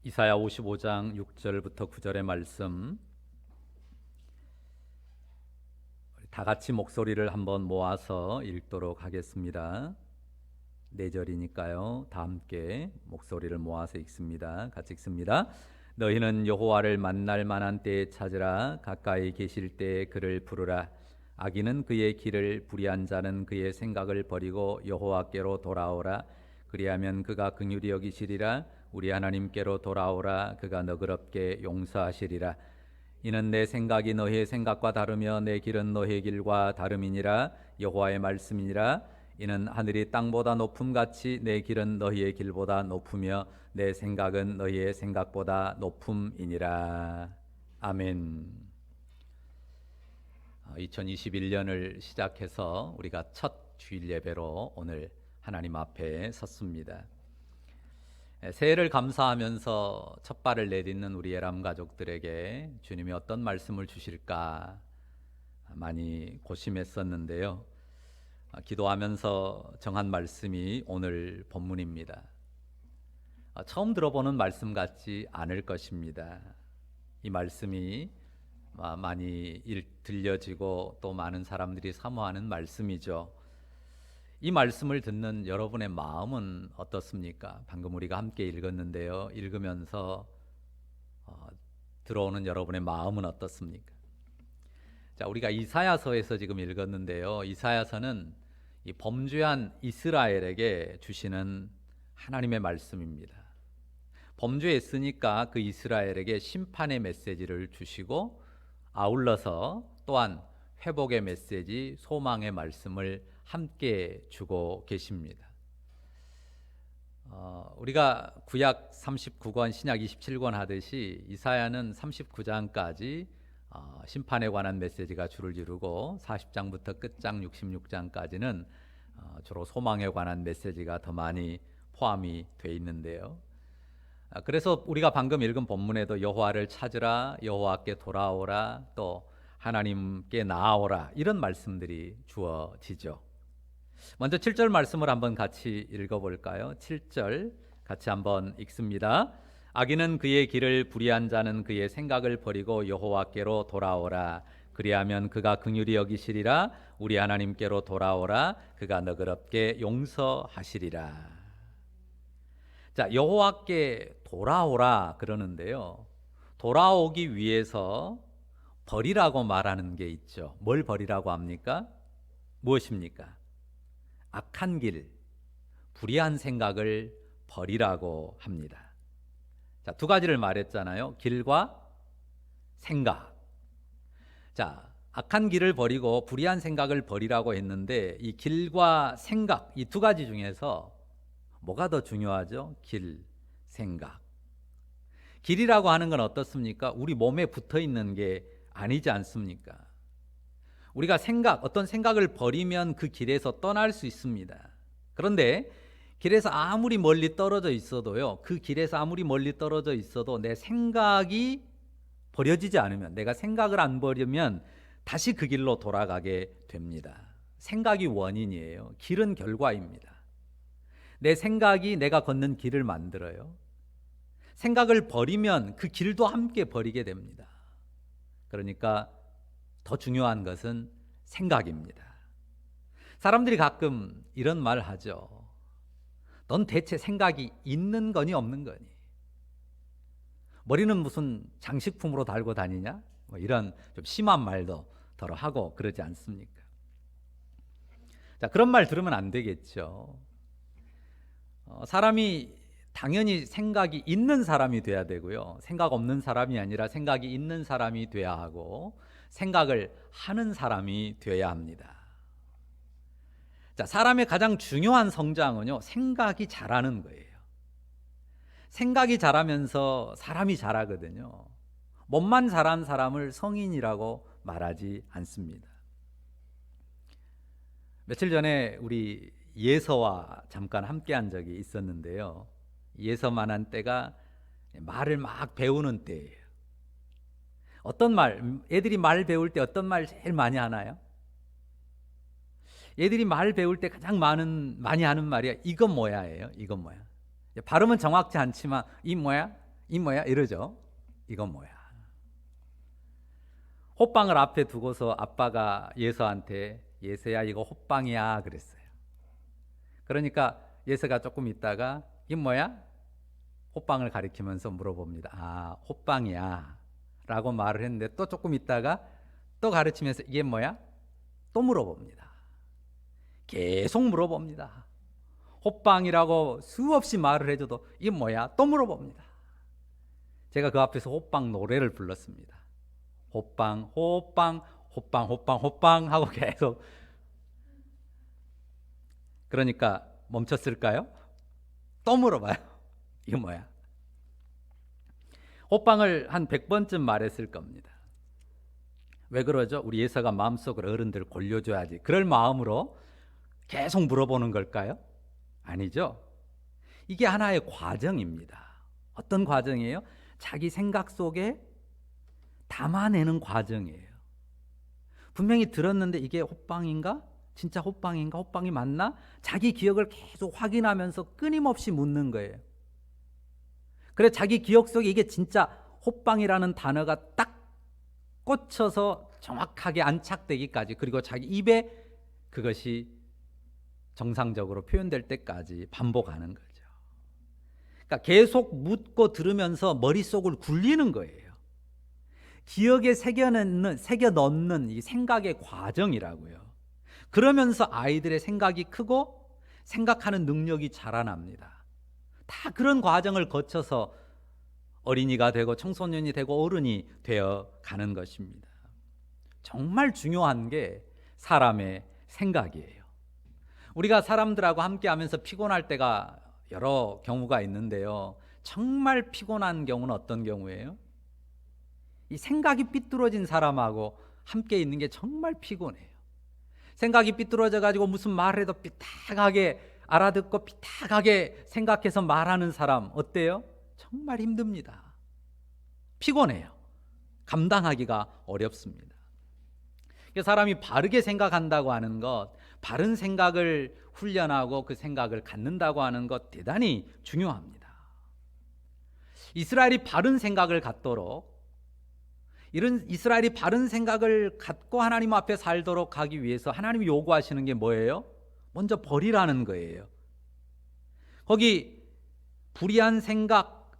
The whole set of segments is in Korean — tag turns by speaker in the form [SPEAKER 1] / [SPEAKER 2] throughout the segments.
[SPEAKER 1] 이사야 55장 6절부터 9절의 말씀, 다 같이 목소리를 한번 모아서 읽도록 하겠습니다. 4절이니까요. 다 함께 목소리를 모아서 읽습니다. 같이 읽습니다. 너희는 여호와를 만날 만한 때에 찾으라. 가까이 계실 때에 그를 부르라. 악인은 그의 길을, 불의한 자는 그의 생각을 버리고 여호와께로 돌아오라. 그리하면 그가 긍휼히 여기시리라. 우리 하나님께로 돌아오라. 그가 너그럽게 용서하시리라. 이는 내 생각이 너희의 생각과 다르며 내 길은 너희의 길과 다름이니라. 여호와의 말씀이니라. 이는 하늘이 땅보다 높음같이 내 길은 너희의 길보다 높으며 내 생각은 너희의 생각보다 높음이니라. 아멘. 2021년을 시작해서 우리가 첫 주일 예배로 오늘 하나님 앞에 섰습니다. 새해를 감사하면서 첫 발을 내딛는 우리 예람 가족들에게 주님이 어떤 말씀을 주실까 많이 고심했었는데요. 기도하면서 정한 말씀이 오늘 본문입니다. 처음 들어보는 말씀 같지 않을 것입니다. 이 말씀이 많이 들려지고 또 많은 사람들이 사모하는 말씀이죠. 이 말씀을 듣는 여러분의 마음은 어떻습니까? 방금 우리가 함께 읽었는데요. 읽으면서 들어오는 여러분의 마음은 어떻습니까? 자, 우리가 이사야서에서 지금 읽었는데요. 이사야서는 이 범죄한 이스라엘에게 주시는 하나님의 말씀입니다. 범죄했으니까 그 이스라엘에게 심판의 메시지를 주시고 아울러서 또한 회복의 메시지, 소망의 말씀을 함께 주고 계십니다. 우리가 구약 39권, 신약 27권 하듯이 이사야는 39장까지 심판에 관한 메시지가 주를 이루고 40장부터 끝장 66장까지는 주로 소망에 관한 메시지가 더 많이 포함이 되어 있는데요. 그래서 우리가 방금 읽은 본문에도 여호와를 찾으라, 여호와께 돌아오라, 또 하나님께 나아오라 이런 말씀들이 주어지죠. 먼저 7절 말씀을 한번 같이 읽어볼까요? 7절 같이 한번 읽습니다. 악인은 그의 길을, 불의한 자는 그의 생각을 버리고 여호와께로 돌아오라. 그리하면 그가 긍휼히 여기시리라. 우리 하나님께로 돌아오라. 그가 너그럽게 용서하시리라. 자, 여호와께 돌아오라 그러는데요. 돌아오기 위해서 버리라고 말하는 게 있죠. 뭘 버리라고 합니까? 무엇입니까? 악한 길, 불의한 생각을 버리라고 합니다. 자, 두 가지를 말했잖아요. 길과 생각. 자, 악한 길을 버리고 불의한 생각을 버리라고 했는데 이 길과 생각, 이 두 가지 중에서 뭐가 더 중요하죠? 길, 생각. 길이라고 하는 건 어떻습니까? 우리 몸에 붙어 있는 게 아니지 않습니까? 우리가 어떤 생각을 버리면 그 길에서 떠날 수 있습니다. 그런데 길에서 아무리 멀리 떨어져 있어도요, 그 길에서 아무리 멀리 떨어져 있어도 내 생각이 버려지지 않으면, 내가 생각을 안 버리면 다시 그 길로 돌아가게 됩니다. 생각이 원인이에요. 길은 결과입니다. 내 생각이 내가 걷는 길을 만들어요. 생각을 버리면 그 길도 함께 버리게 됩니다. 그러니까 더 중요한 것은 생각입니다. 사람들이 가끔 이런 말 하죠. 넌 대체 생각이 있는 거니 없는 거니? 머리는 무슨 장식품으로 달고 다니냐? 뭐 이런 좀 심한 말도 더러 하고 그러지 않습니까? 자, 그런 말 들으면 안 되겠죠. 사람이 당연히 생각이 있는 사람이 돼야 되고요. 생각 없는 사람이 아니라 생각이 있는 사람이 돼야 하고 생각을 하는 사람이 돼야 합니다. 자, 사람의 가장 중요한 성장은요, 생각이 자라는 거예요. 생각이 자라면서 사람이 자라거든요. 몸만 자란 사람을 성인이라고 말하지 않습니다. 며칠 전에 우리 예서와 잠깐 함께한 적이 있었는데요. 예서만한 때가 말을 막 배우는 때예요. 어떤 말, 애들이 말 배울 때 어떤 말 제일 많이 하나요? 애들이 말 배울 때 가장 많이 하는 말이야. 이건 뭐야예요. 이건 뭐야. 발음은 정확치 않지만 이 뭐야? 이 뭐야? 이러죠. 이건 뭐야? 호빵을 앞에 두고서 아빠가 예서한테 예서야 이거 호빵이야 그랬어요. 그러니까 예서가 조금 있다가 이 뭐야? 호빵을 가리키면서 물어봅니다. 아, 호빵이야 라고 말을 했는데 또 조금 있다가 또 가르치면서 이게 뭐야? 또 물어봅니다. 계속 물어봅니다. 호빵이라고 수없이 말을 해줘도 이게 뭐야? 또 물어봅니다. 제가 그 앞에서 호빵 노래를 불렀습니다. 호빵 호빵 호빵 호빵 호빵 하고 계속. 그러니까 멈췄을까요? 또 물어봐요. 이게 뭐야? 호빵을 한 100번쯤 말했을 겁니다. 왜 그러죠? 우리 예서가 마음속으로 어른들 골려줘야지 그럴 마음으로 계속 물어보는 걸까요? 아니죠. 이게 하나의 과정입니다. 어떤 과정이에요? 자기 생각 속에 담아내는 과정이에요. 분명히 들었는데 이게 호빵인가? 진짜 호빵인가? 호빵이 맞나? 자기 기억을 계속 확인하면서 끊임없이 묻는 거예요. 그래 자기 기억 속에 이게 진짜 호빵이라는 단어가 딱 꽂혀서 정확하게 안착되기까지, 그리고 자기 입에 그것이 정상적으로 표현될 때까지 반복하는 거죠. 그러니까 계속 묻고 들으면서 머릿속을 굴리는 거예요. 기억에 새겨 넣는 이 생각의 과정이라고요. 그러면서 아이들의 생각이 크고 생각하는 능력이 자라납니다. 다 그런 과정을 거쳐서 어린이가 되고 청소년이 되고 어른이 되어 가는 것입니다. 정말 중요한 게 사람의 생각이에요. 우리가 사람들하고 함께 하면서 피곤할 때가 여러 경우가 있는데요. 정말 피곤한 경우는 어떤 경우예요? 이 생각이 삐뚤어진 사람하고 함께 있는 게 정말 피곤해요. 생각이 삐뚤어져 가지고 무슨 말을 해도 삐딱하게 알아듣고 삐딱하게 생각해서 말하는 사람 어때요? 정말 힘듭니다. 피곤해요. 감당하기가 어렵습니다. 사람이 바르게 생각한다고 하는 것, 바른 생각을 훈련하고 그 생각을 갖는다고 하는 것 대단히 중요합니다. 이스라엘이 바른 생각을 갖도록, 이런 이스라엘이 바른 생각을 갖고 하나님 앞에 살도록 하기 위해서 하나님이 요구하시는 게 뭐예요? 먼저 버리라는 거예요. 거기 불의한 생각,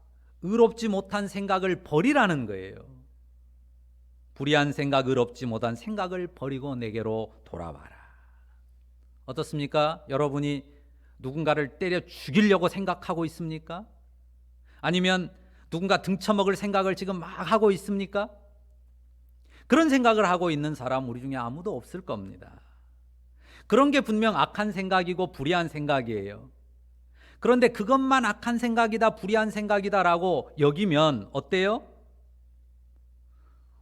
[SPEAKER 1] 의롭지 못한 생각을 버리라는 거예요. 불의한 생각, 의롭지 못한 생각을 버리고 내게로 돌아와라. 어떻습니까? 여러분이 누군가를 때려 죽이려고 생각하고 있습니까? 아니면 누군가 등쳐먹을 생각을 지금 막 하고 있습니까? 그런 생각을 하고 있는 사람 우리 중에 아무도 없을 겁니다. 그런 게 분명 악한 생각이고 불의한 생각이에요. 그런데 그것만 악한 생각이다, 불의한 생각이다라고 여기면 어때요?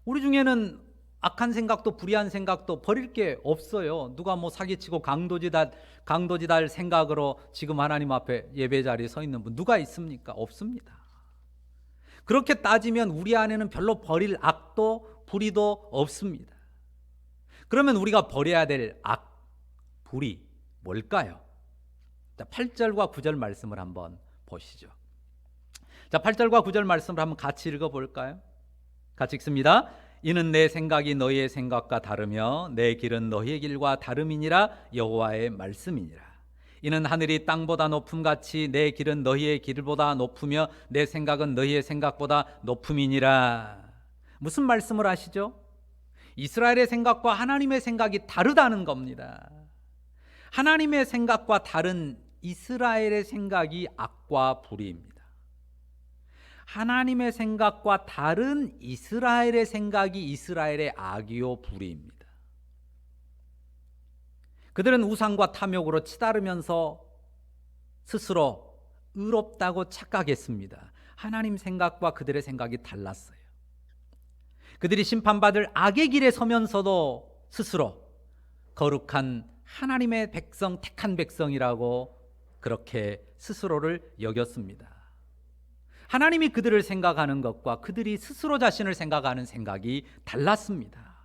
[SPEAKER 1] 우리 중에는 악한 생각도 불의한 생각도 버릴 게 없어요. 누가 뭐 사기치고 강도짓할 생각으로 지금 하나님 앞에 예배 자리에 서 있는 분 누가 있습니까? 없습니다. 그렇게 따지면 우리 안에는 별로 버릴 악도 불의도 없습니다. 그러면 우리가 버려야 될 악, 불의 뭘까요? 자, 8절과 9절 말씀을 한번 보시죠. 자, 8절과 9절 말씀을 한번 같이 읽어볼까요? 같이 읽습니다. 이는 내 생각이 너희의 생각과 다르며 내 길은 너희의 길과 다름이니라. 여호와의 말씀이니라. 이는 하늘이 땅보다 높음같이 내 길은 너희의 길보다 높으며 내 생각은 너희의 생각보다 높음이니라. 무슨 말씀을 하시죠? 이스라엘의 생각과 하나님의 생각이 다르다는 겁니다. 하나님의 생각과 다른 이스라엘의 생각이 악과 불의입니다. 하나님의 생각과 다른 이스라엘의 생각이 이스라엘의 악이요 불의입니다. 그들은 우상과 탐욕으로 치다르면서 스스로 의롭다고 착각했습니다. 하나님 생각과 그들의 생각이 달랐어요. 그들이 심판받을 악의 길에 서면서도 스스로 거룩한 하나님의 백성, 택한 백성이라고 그렇게 스스로를 여겼습니다. 하나님이 그들을 생각하는 것과 그들이 스스로 자신을 생각하는 생각이 달랐습니다.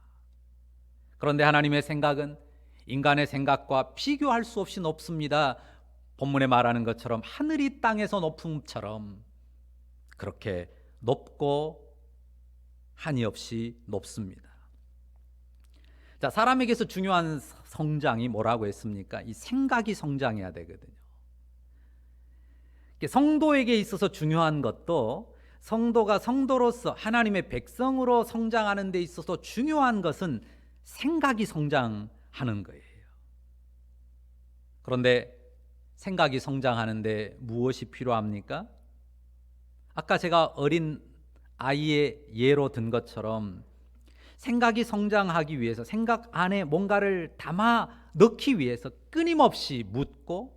[SPEAKER 1] 그런데 하나님의 생각은 인간의 생각과 비교할 수 없이 높습니다. 본문에 말하는 것처럼 하늘이 땅에서 높음처럼 그렇게 높고 한이 없이 높습니다. 자, 사람에게서 중요한 성장이 뭐라고 했습니까? 이 생각이 성장해야 되거든요. 성도에게 있어서 중요한 것도 성도가 성도로서 하나님의 백성으로 성장하는 데 있어서 중요한 것은 생각이 성장하는 거예요. 그런데 생각이 성장하는데 무엇이 필요합니까? 아까 제가 어린 아이의 예로 든 것처럼 생각이 성장하기 위해서 생각 안에 뭔가를 담아 넣기 위해서 끊임없이 묻고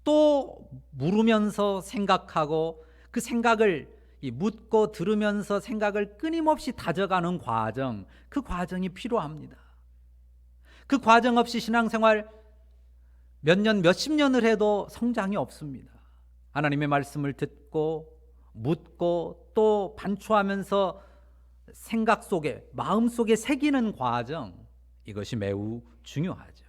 [SPEAKER 1] 또 물으면서 생각하고 그 생각을 묻고 들으면서 생각을 끊임없이 다져가는 과정, 그 과정이 필요합니다. 그 과정 없이 신앙생활 몇 년, 몇십 년을 해도 성장이 없습니다. 하나님의 말씀을 듣고 묻고 또 반추하면서 생각 속에, 마음 속에 새기는 과정, 이것이 매우 중요하죠.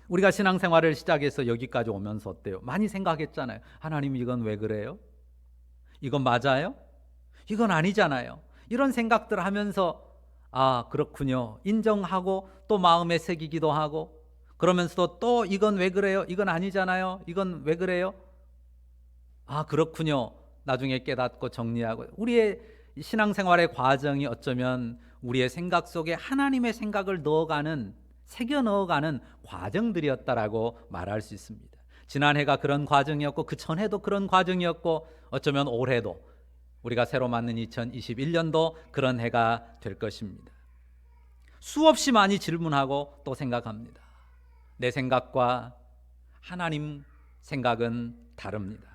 [SPEAKER 1] 우리가 신앙생활을 시작해서 여기까지 오면서 어때요? 많이 생각했잖아요. 하나님, 이건 왜 그래요? 이건 맞아요? 이건 아니잖아요. 이런 생각들 하면서 아, 그렇군요. 인정하고 또 마음에 새기기도 하고, 그러면서도 또 이건 왜 그래요? 이건 아니잖아요. 이건 왜 그래요? 아, 그렇군요. 나중에 깨닫고 정리하고. 우리의 신앙생활의 과정이 어쩌면 우리의 생각 속에 하나님의 생각을 넣어가는, 새겨 넣어가는 과정들이었다라고 말할 수 있습니다. 지난해가 그런 과정이었고 그 전해도 그런 과정이었고 어쩌면 올해도 우리가 새로 맞는 2021년도 그런 해가 될 것입니다. 수없이 많이 질문하고 또 생각합니다. 내 생각과 하나님 생각은 다릅니다.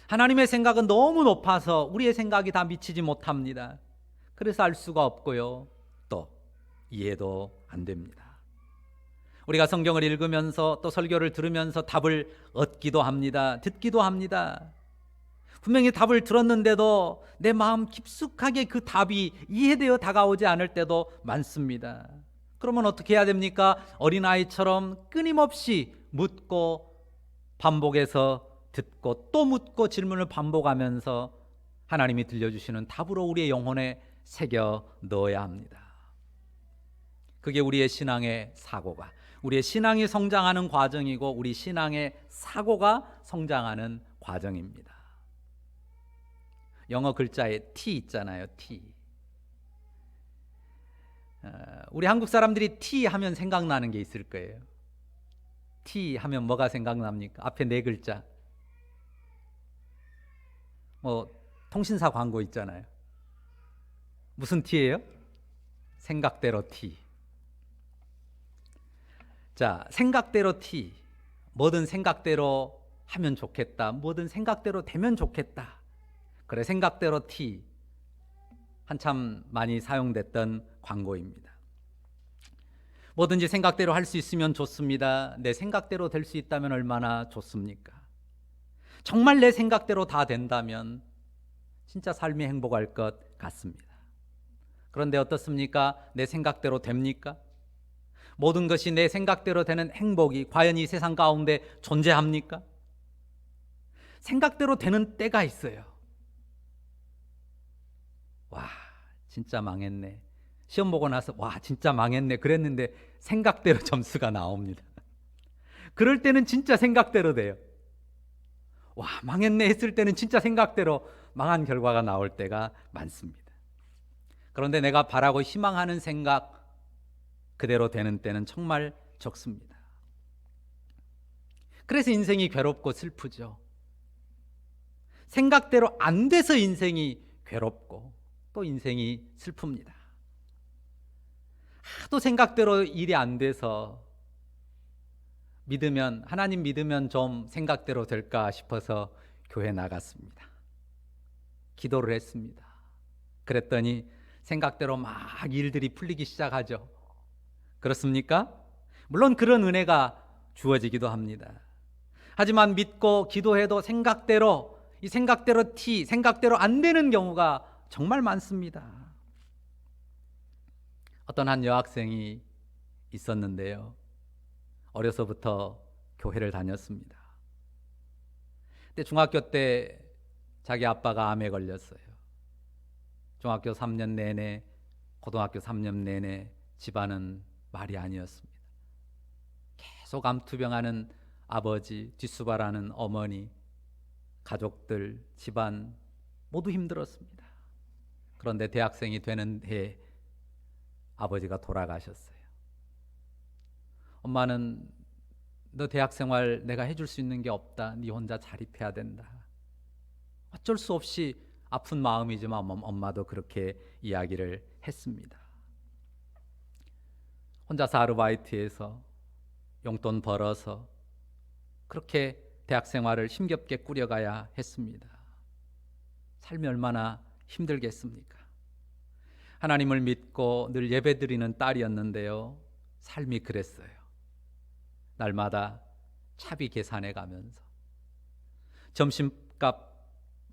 [SPEAKER 1] 하나님의 생각은 너무 높아서 우리의 생각이 다 미치지 못합니다. 그래서 알 수가 없고요. 또 이해도 안 됩니다. 우리가 성경을 읽으면서 또 설교를 들으면서 답을 얻기도 합니다. 듣기도 합니다. 분명히 답을 들었는데도 내 마음 깊숙하게 그 답이 이해되어 다가오지 않을 때도 많습니다. 그러면 어떻게 해야 됩니까? 어린아이처럼 끊임없이 묻고 반복해서 듣고 또 묻고 질문을 반복하면서 하나님이 들려주시는 답으로 우리의 영혼에 새겨 넣어야 합니다. 그게 우리의 신앙의 사고가, 우리의 신앙이 성장하는 과정이고 우리 신앙의 사고가 성장하는 과정입니다. 영어 글자에 T 있잖아요. T. 우리 한국 사람들이 T 하면 생각나는 게 있을 거예요. T 하면 뭐가 생각납니까? 앞에 네 글자. 통신사 광고 있잖아요. 무슨 T예요? 생각대로 T. 자, 생각대로 T. 뭐든 생각대로 하면 좋겠다. 뭐든 생각대로 되면 좋겠다. 그래, 생각대로 T. 한참 많이 사용됐던 광고입니다. 뭐든지 생각대로 할 수 있으면 좋습니다. 내 생각대로 될 수 있다면 얼마나 좋습니까? 정말 내 생각대로 다 된다면 진짜 삶이 행복할 것 같습니다. 그런데 어떻습니까? 내 생각대로 됩니까? 모든 것이 내 생각대로 되는 행복이 과연 이 세상 가운데 존재합니까? 생각대로 되는 때가 있어요. 와, 진짜 망했네. 시험 보고 나서 와, 진짜 망했네 그랬는데 생각대로 점수가 나옵니다. 그럴 때는 진짜 생각대로 돼요. 와, 망했네 했을 때는 진짜 생각대로 망한 결과가 나올 때가 많습니다. 그런데 내가 바라고 희망하는 생각 그대로 되는 때는 정말 적습니다. 그래서 인생이 괴롭고 슬프죠. 생각대로 안 돼서 인생이 괴롭고 또 인생이 슬픕니다. 하도 생각대로 일이 안 돼서 하나님 믿으면 좀 생각대로 될까 싶어서 교회 나갔습니다. 기도를 했습니다. 그랬더니 생각대로 막 일들이 풀리기 시작하죠. 그렇습니까? 물론 그런 은혜가 주어지기도 합니다. 하지만 믿고 기도해도 생각대로 생각대로 안 되는 경우가 정말 많습니다. 어떤 한 여학생이 있었는데요. 어려서부터 교회를 다녔습니다. 근데 중학교 때 자기 아빠가 암에 걸렸어요. 중학교 3년 내내, 고등학교 3년 내내 집안은 말이 아니었습니다. 계속 암투병하는 아버지, 뒷수발하는 어머니, 가족들, 집안 모두 힘들었습니다. 그런데 대학생이 되는 해 아버지가 돌아가셨어요. 엄마는 너 대학생활 내가 해줄 수 있는 게 없다. 네 혼자 자립해야 된다. 어쩔 수 없이 아픈 마음이지만 엄마도 그렇게 이야기를 했습니다. 혼자서 아르바이트해서 용돈 벌어서 그렇게 대학생활을 힘겹게 꾸려가야 했습니다. 삶이 얼마나 힘들겠습니까? 하나님을 믿고 늘 예배드리는 딸이었는데요. 삶이 그랬어요. 날마다 차비 계산해 가면서 점심값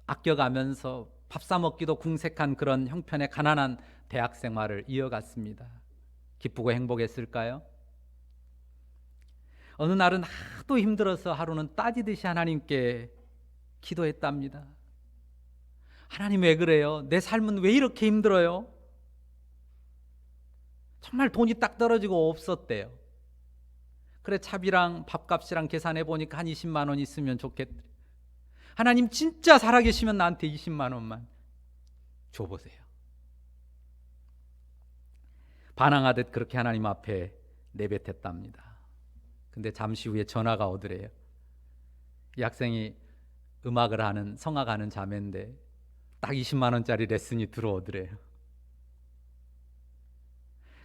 [SPEAKER 1] 아껴가면서 밥 사 먹기도 궁색한 그런 형편의 가난한 대학 생활을 이어갔습니다. 기쁘고 행복했을까요? 어느 날은 하도 힘들어서 하루는 따지듯이 하나님께 기도했답니다. 하나님 왜 그래요? 내 삶은 왜 이렇게 힘들어요? 정말 돈이 딱 떨어지고 없었대요. 그래 차비랑 밥값이랑 계산해 보니까 한 20만 원 있으면 좋겠대. 하나님 진짜 살아계시면 나한테 20만 원만 줘보세요. 반항하듯 그렇게 하나님 앞에 내뱉었답니다. 근데 잠시 후에 전화가 오더래요. 이 학생이 음악을 하는 성악하는 자매인데 딱 20만 원짜리 레슨이 들어오더래요.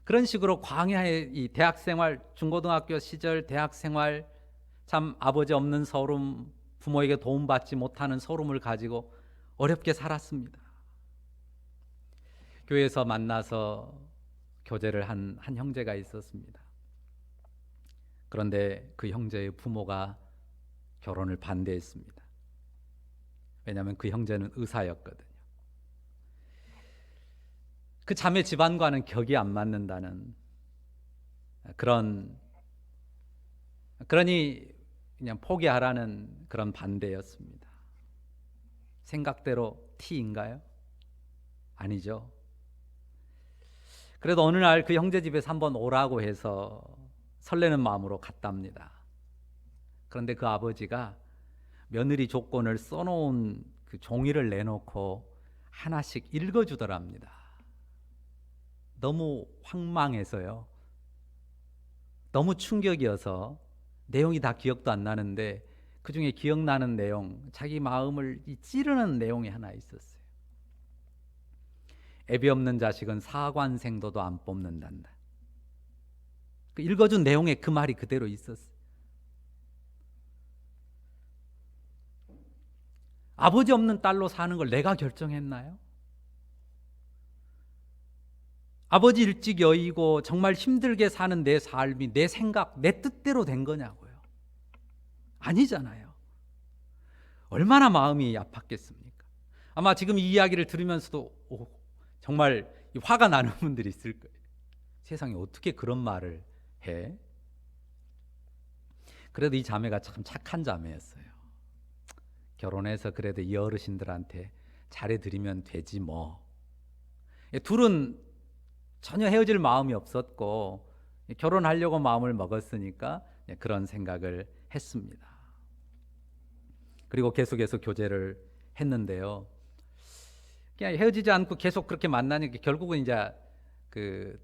[SPEAKER 1] 그런 식으로 광야의 이 대학생활, 중고등학교 시절 대학생활, 참 아버지 없는 서름, 부모에게 도움받지 못하는 서름을 가지고 어렵게 살았습니다. 교회에서 만나서 교제를 한 형제가 있었습니다. 그런데 그 형제의 부모가 결혼을 반대했습니다. 왜냐하면 그 형제는 의사였거든요. 그 자매 집안과는 격이 안 맞는다는 그러니 그냥 포기하라는 그런 반대였습니다. 생각대로 T인가요? 아니죠. 그래도 어느 날 그 형제 집에서 한번 오라고 해서 설레는 마음으로 갔답니다. 그런데 그 아버지가 며느리 조건을 써놓은 그 종이를 내놓고 하나씩 읽어주더랍니다. 너무 황망해서요. 너무 충격이어서 내용이 다 기억도 안 나는데 그 중에 기억나는 내용, 자기 마음을 찌르는 내용이 하나 있었어요. 애비 없는 자식은 사관생도도 안 뽑는단다. 그 읽어준 내용에 그 말이 그대로 있었어요. 아버지 없는 딸로 사는 걸 내가 결정했나요? 아버지 일찍 여의고 정말 힘들게 사는 내 삶이 내 생각, 내 뜻대로 된 거냐고요. 아니잖아요. 얼마나 마음이 아팠겠습니까? 아마 지금 이 이야기를 들으면서도 정말 화가 나는 분들이 있을 거예요. 세상에 어떻게 그런 말을 해? 그래도 이 자매가 참 착한 자매였어요. 결혼해서 그래도 이 어르신들한테 잘해드리면 되지 뭐. 둘은 전혀 헤어질 마음이 없었고 결혼하려고 마음을 먹었으니까 그런 생각을 했습니다. 그리고 계속해서 교제를 했는데요. 그냥 헤어지지 않고 계속 그렇게 만나니까 결국은 이제 그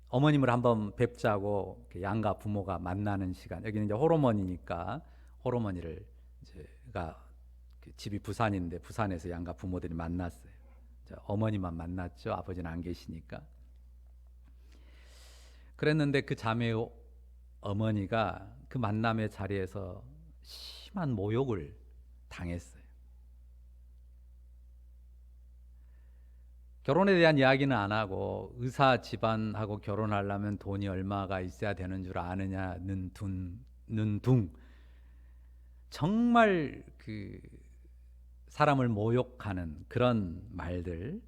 [SPEAKER 1] 어머님을 한번 뵙자고 양가 부모가 만나는 시간. 여기는 이제 홀어머니니까 홀어머니를 제가 집이 부산인데 부산에서 양가 부모들이 만났어요. 어머니만 만났죠. 아버지는 안 계시니까. 그랬는데 그 자매의 어머니가 그 만남의 자리에서 심한 모욕을 당했어요. 결혼에 대한 이야기는 안 하고 의사 집안하고 결혼하려면 돈이 얼마가 있어야 되는 줄 아느냐는 둥 정말 그 사람을 모욕하는 그런 말들.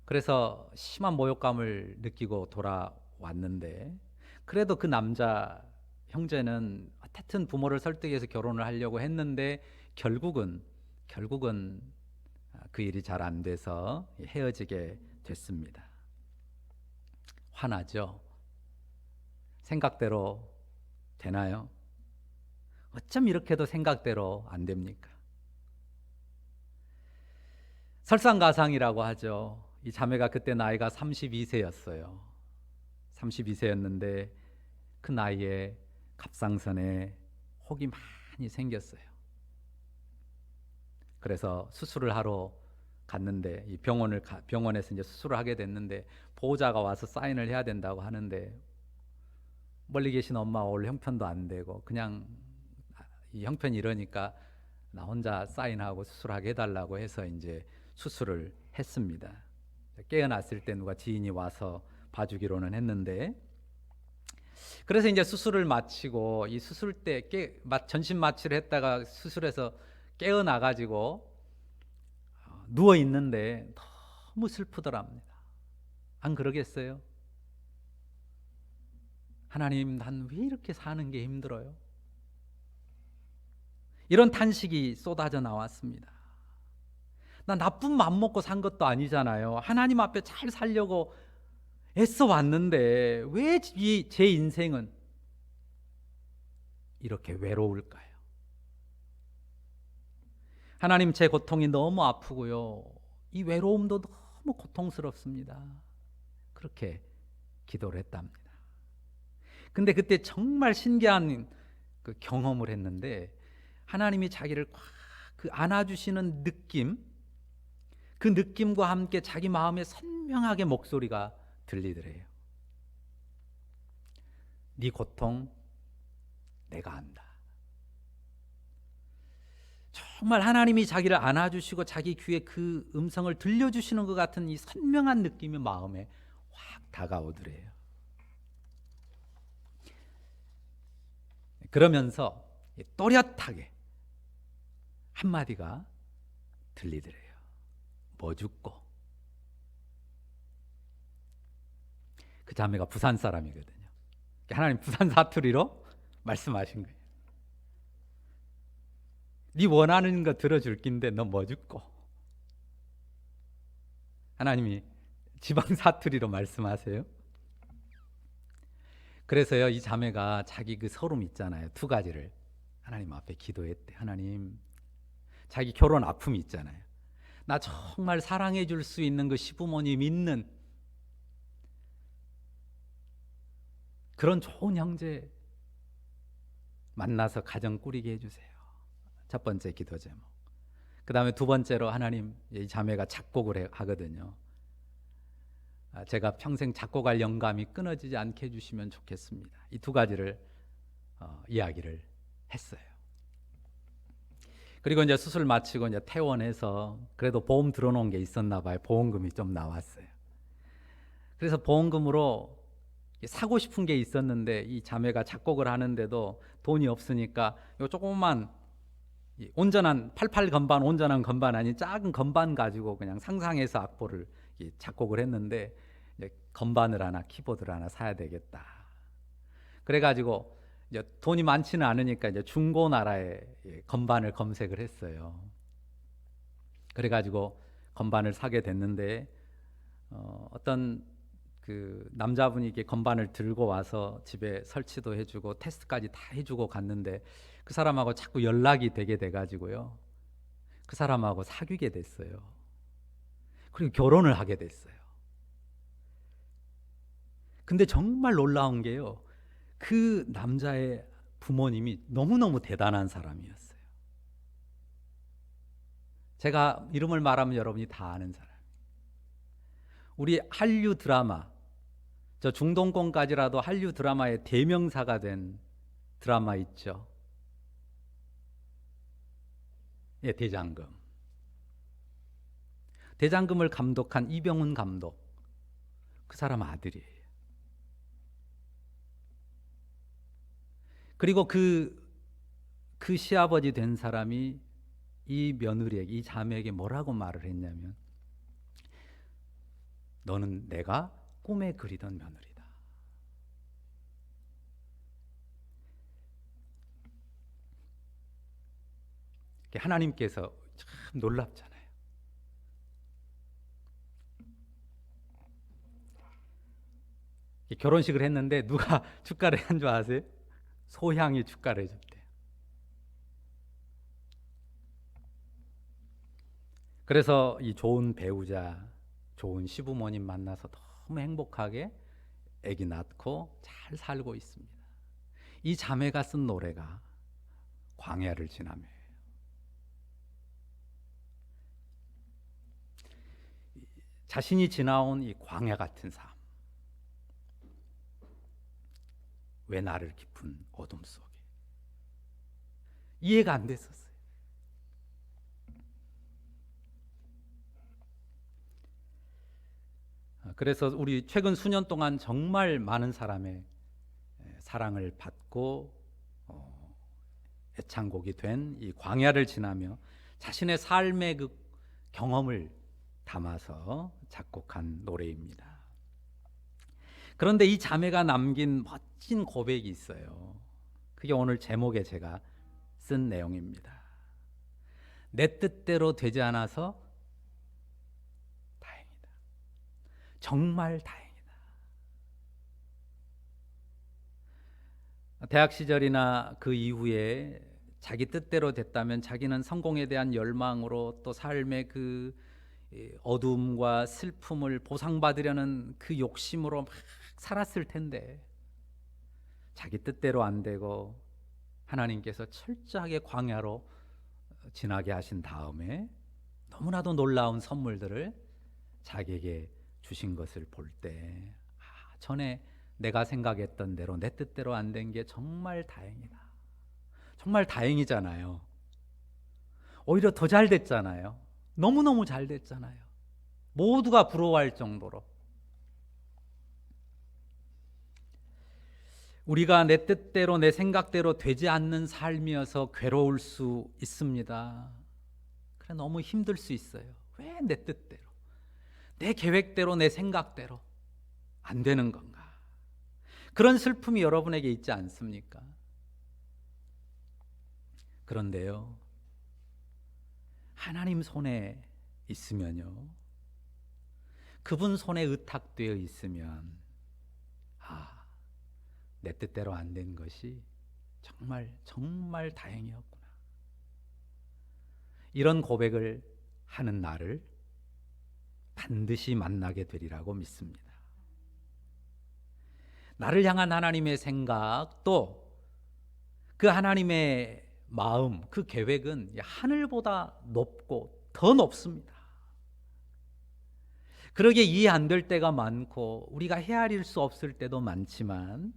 [SPEAKER 1] 그래서 심한 모욕감을 느끼고 돌아왔는데 그래도 그 남자 형제는 어쨌든 부모를 설득해서 결혼을 하려고 했는데 결국은 결국은 그 일이 잘 안 돼서 헤어지게 됐습니다. 화나죠? 생각대로 되나요? 어쩜 이렇게도 생각대로 안 됩니까? 설상가상이라고 하죠. 이 자매가 그때 나이가 32세였어요. 32세였는데 그 나이에 갑상선에 혹이 많이 생겼어요. 그래서 수술을 하러 갔는데 이 병원에서 이제 수술을 하게 됐는데 보호자가 와서 사인을 해야 된다고 하는데 멀리 계신 엄마 올 형편도 안 되고 그냥 이 형편이 이러니까 나 혼자 사인하고 수술하게 해달라고 해서 이제 수술을 했습니다. 깨어났을 때 누가 지인이 와서 봐주기로는 했는데, 그래서 이제 수술을 마치고 이 수술 때 전신 마취를 했다가 수술해서 깨어나가지고 누워 있는데 너무 슬프더랍니다. 안 그러겠어요? 하나님, 난 왜 이렇게 사는 게 힘들어요? 이런 탄식이 쏟아져 나왔습니다. 나 나쁜 맘 먹고 산 것도 아니잖아요. 하나님 앞에 잘 살려고 애써 왔는데 왜 제 인생은 이렇게 외로울까요? 하나님, 제 고통이 너무 아프고요. 이 외로움도 너무 고통스럽습니다. 그렇게 기도를 했답니다. 근데 그때 정말 신기한 그 경험을 했는데 하나님이 자기를 꽉 그 안아주시는 느낌, 그 느낌과 함께 자기 마음에 선명하게 목소리가 들리더래요. 네 고통 내가 안다. 정말 하나님이 자기를 안아주시고 자기 귀에 그 음성을 들려주시는 것 같은 이 선명한 느낌이 마음에 확 다가오더래요. 그러면서 또렷하게 한마디가 들리더래요. 뭐 죽고. 그 자매가 부산 사람이거든요. 하나님 부산 사투리로 말씀하신 거예요. 네 원하는 거 들어줄 낀데 너 뭐 죽고. 하나님이 지방 사투리로 말씀하세요. 그래서요, 이 자매가 자기 그 서름 있잖아요. 두 가지를 하나님 앞에 기도했대. 하나님, 자기 결혼 아픔이 있잖아요. 나 정말 사랑해 줄 수 있는 그 시부모님 있는 그런 좋은 형제 만나서 가정 꾸리게 해주세요. 첫 번째 기도 제목. 그 다음에 두 번째로, 하나님, 이 자매가 작곡을 하거든요. 제가 평생 작곡할 영감이 끊어지지 않게 해주시면 좋겠습니다. 이 두 가지를 이야기를 했어요. 그리고 이제 수술 마치고 이제 퇴원해서 그래도 보험 들어놓은 게 있었나 봐요. 보험금이 좀 나왔어요. 그래서 보험금으로 사고 싶은 게 있었는데 이 자매가 작곡을 하는데도 돈이 없으니까 요 조그만 온전한 88 건반, 온전한 건반 아닌 작은 건반 가지고 그냥 상상해서 악보를 작곡을 했는데 이제 건반을 하나, 키보드를 하나 사야 되겠다. 그래가지고 이제 돈이 많지는 않으니까 이제 중고나라에 건반을 검색을 했어요. 그래가지고 건반을 사게 됐는데 어떤 그 남자분이 이렇게 건반을 들고 와서 집에 설치도 해주고 테스트까지 다 해주고 갔는데 그 사람하고 자꾸 연락이 되게 돼가지고요. 그 사람하고 사귀게 됐어요. 그리고 결혼을 하게 됐어요. 근데 정말 놀라운 게요. 그 남자의 부모님이 너무너무 대단한 사람이었어요. 제가 이름을 말하면 여러분이 다 아는 사람. 우리 한류 드라마, 저 중동권까지라도 한류 드라마의 대명사가 된 드라마 있죠. 예, 대장금. 대장금을 감독한 이병훈 감독, 그 사람 아들이에요. 그리고 그 시아버지 된 사람이 이 며느리에게, 이 자매에게 뭐라고 말을 했냐면, 너는 내가 꿈에 그리던 며느리다. 하나님께서 참 놀랍잖아요. 결혼식을 했는데 누가 축가를 한 줄 아세요? 소향이 축가를 해줬대요. 그래서 이 좋은 배우자, 좋은 시부모님 만나서 너무 행복하게 아기 낳고 잘 살고 있습니다. 이 자매가 쓴 노래가 광야를 지나며예요. 자신이 지나온 이 광야 같은 삶, 왜 나를 깊은 어둠 속에, 이해가 안 됐었어요. 그래서 우리 최근 수년 동안 정말 많은 사람의 사랑을 받고 애창곡이 된 이 광야를 지나며 자신의 삶의 그 경험을 담아서 작곡한 노래입니다. 그런데 이 자매가 남긴 멋진 고백이 있어요. 그게 오늘 제목에 제가 쓴 내용입니다. 내 뜻대로 되지 않아서 다행이다. 정말 다행이다. 대학 시절이나 그 이후에 자기 뜻대로 됐다면 자기는 성공에 대한 열망으로 또 삶의 그 어둠과 슬픔을 보상받으려는 그 욕심으로 막 살았을 텐데, 자기 뜻대로 안 되고 하나님께서 철저하게 광야로 지나게 하신 다음에 너무나도 놀라운 선물들을 자기에게 주신 것을 볼 때, 전에 내가 생각했던 대로 내 뜻대로 안 된 게 정말 다행이다. 정말 다행이잖아요. 오히려 더 잘 됐잖아요. 너무너무 잘 됐잖아요. 모두가 부러워할 정도로. 우리가 내 뜻대로 내 생각대로 되지 않는 삶이어서 괴로울 수 있습니다. 그래, 너무 힘들 수 있어요. 왜 내 뜻대로, 내 계획대로, 내 생각대로 안 되는 건가? 그런 슬픔이 여러분에게 있지 않습니까? 그런데요, 하나님 손에 있으면요, 그분 손에 의탁되어 있으면, 내 뜻대로 안 된 것이 정말 다행이었구나. 이런 고백을 하는 나를 반드시 만나게 되리라고 믿습니다. 나를 향한 하나님의 생각, 또 그 하나님의 마음, 그 계획은 하늘보다 높고 더 높습니다. 그러게 이해 안 될 때가 많고 우리가 헤아릴 수 없을 때도 많지만,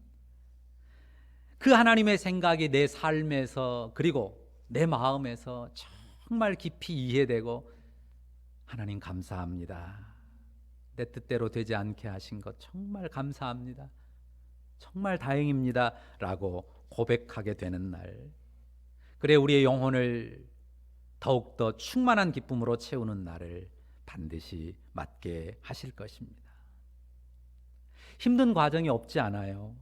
[SPEAKER 1] 그 하나님의 생각이 내 삶에서 그리고 내 마음에서 정말 깊이 이해되고, 하나님 감사합니다. 내 뜻대로 되지 않게 하신 것 정말 감사합니다. 정말 다행입니다. 라고 고백하게 되는 날, 그래 우리의 영혼을 더욱더 충만한 기쁨으로 채우는 날을 반드시 맞게 하실 것입니다. 힘든 과정이 없지 않아요.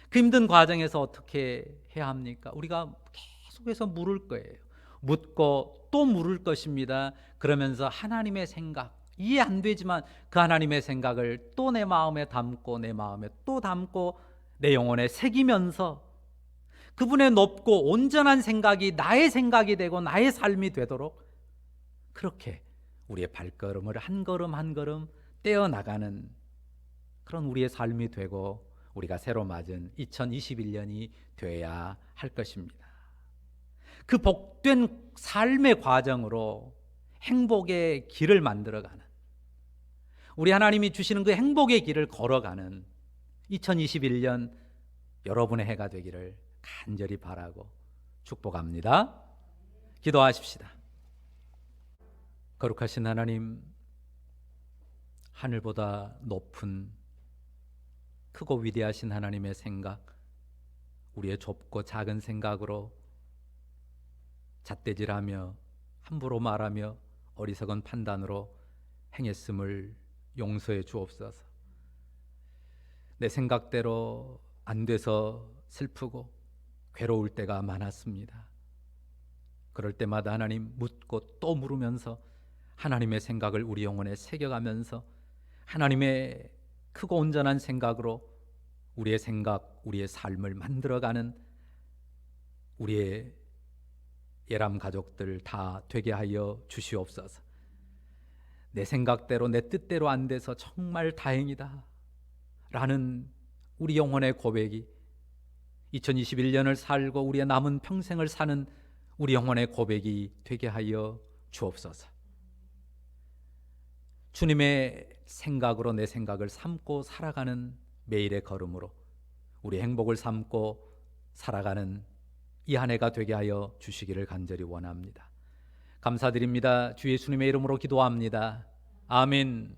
[SPEAKER 1] 그 힘든 과정에서 어떻게 해야 합니까? 우리가 계속해서 물을 거예요. 묻고 또 물을 것입니다. 그러면서 하나님의 생각, 이해 안 되지만 그 하나님의 생각을 또 내 마음에 담고, 내 마음에 또 담고, 내 영혼에 새기면서 그분의 높고 온전한 생각이 나의 생각이 되고 나의 삶이 되도록, 그렇게 우리의 발걸음을 한 걸음 한 걸음 떼어나가는 그런 우리의 삶이 되고, 우리가 새로 맞은 2021년이 되어야 할 것입니다. 그 복된 삶의 과정으로 행복의 길을 만들어가는, 우리 하나님이 주시는 그 행복의 길을 걸어가는 2021년 여러분의 해가 되기를 간절히 바라고 축복합니다. 기도하십시다. 거룩하신 하나님, 하늘보다 높은 크고 위대하신 하나님의 생각, 우리의 좁고 작은 생각으로 잣대질하며 함부로 말하며 어리석은 판단으로 행했음을 용서해 주옵소서. 내 생각대로 안 돼서 슬프고 괴로울 때가 많았습니다. 그럴 때마다 하나님 묻고 또 물으면서 하나님의 생각을 우리 영혼에 새겨가면서 하나님의 크고 온전한 생각으로 우리의 생각, 우리의 삶을 만들어가는 우리의 예람 가족들 다 되게 하여 주시옵소서. 내 생각대로 내 뜻대로 안 돼서 정말 다행이다 라는 우리 영혼의 고백이 2021년을 살고 우리의 남은 평생을 사는 우리 영혼의 고백이 되게 하여 주옵소서. 주님의 생각으로 내 생각을 삼고 살아가는 매일의 걸음으로 우리 행복을 삼고 살아가는 이 한 해가 되게 하여 주시기를 간절히 원합니다. 감사드립니다. 주 예수님의 이름으로 기도합니다. 아멘.